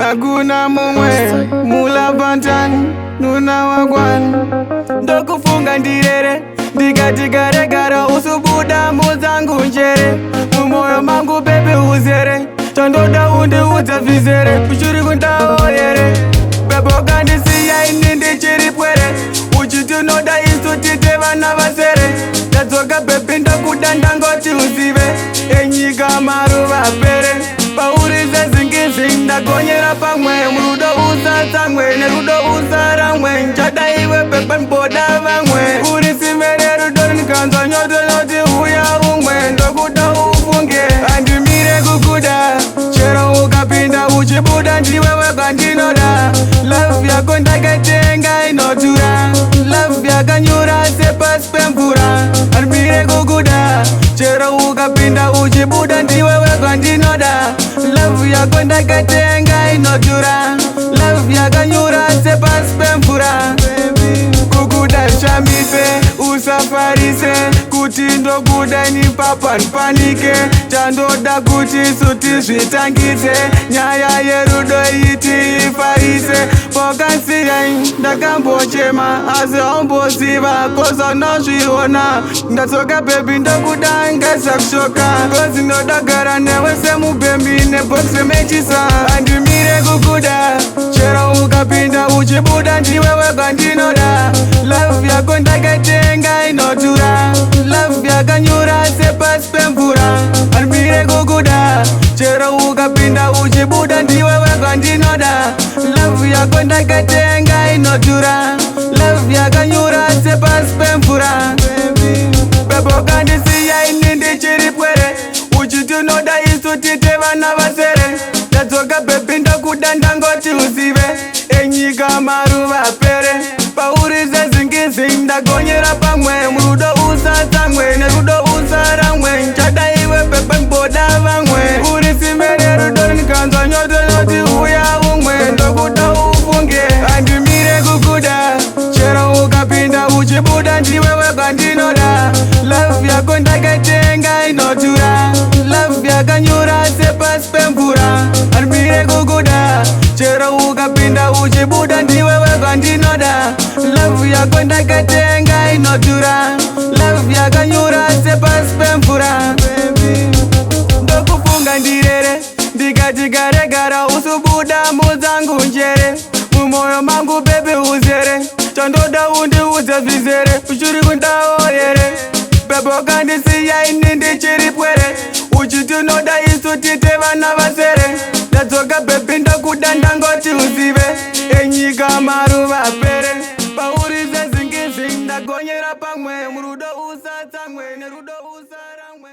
hakuna mumwe mulapantani nuna wagwani ndokufunga ndirere ndikati garegara usubuda muzangu njere mumoyo mangu bebe uzere chandoda undiudza vizere uchiri kundaoyere bebokandisiya ini ndichiripwere uchiti unoda isu tite vana vasere ndadzoka bebi ndakuda ndangoti uzive enyika maruva pere paurise zingizi ndagonyera pamwe murudo usatsamwe nerudo usaramwe nchada iwe bebe mboda vamwe urisimere rudo nikanzwa nyotonoti uya umwe ndokuda ufunge andimire kukuda chero ukapinda uchibuda ndiwewe kwandinoda love yako ndakatenga inotura love yakanyura sepasi pemvura andimire kukuda chero ukapinda uchibuda ndiwewe kwandinoda love yako ndakatenga inotura love yakanyura sepasi pemvura kukuda shamise usafarise kuti ndokuda nipapa npanike chandoda kuti suti zvitangise nyaya yerudo iti ifarise pokansiyai ndakambochema asi aumboziva kozanozviona ndatsoka bebi ndokuda ngesakushoka kozi ndodagara newe semubhembi nebhokisi mechisa andimire kukuda chero ukapinda uchibuda ndiwewe kwandinoda love yako ndakatenga inotura love yakanyura sepasi pemvura andimire kukuda chero ukapinda uchibuda ndiwewe kwandinoda love yako ndakatenga inotura love yakanyura sepasi pemvura bebokandisiya ini ndichiripwere uchiti unoda isu tite vana vasere ndadzoka bebi ndakuda ndangoti uzive enyika maruva pere paurise zingizi ndagonyera pamwe murudo usatsamwe nerudo usaramwe nchada iwe bebe mboda vamwe urisimere rudo nikanzwa nyotonoti uya umwe ndokuda ufunge andimire kukuda chero ukapinda uchibuda ndiwewe kwandinoda love yako ndakatenga inotura love yakanyura sepasi pemvura andimire kukuda chero ukapinda uchibuda ndiwewe kwandinoda love yako ndakatenga inotura love yakanyura sepasi pemvura ndokufunga ndirere ndikati garegara usubuda muzangu njere mumoyo mangu bebe uzere chandoda undiudza vizere uchiri kundaoyere bebokandisiya ini ndichiripwere uchiti unoda isu tite vana vasere ndadzoka bebi ndakuda ndangoti uzive enyika maruva pere paurise zingizi ndagonyera pamwe murudo usatsamwe nerudo usaramwe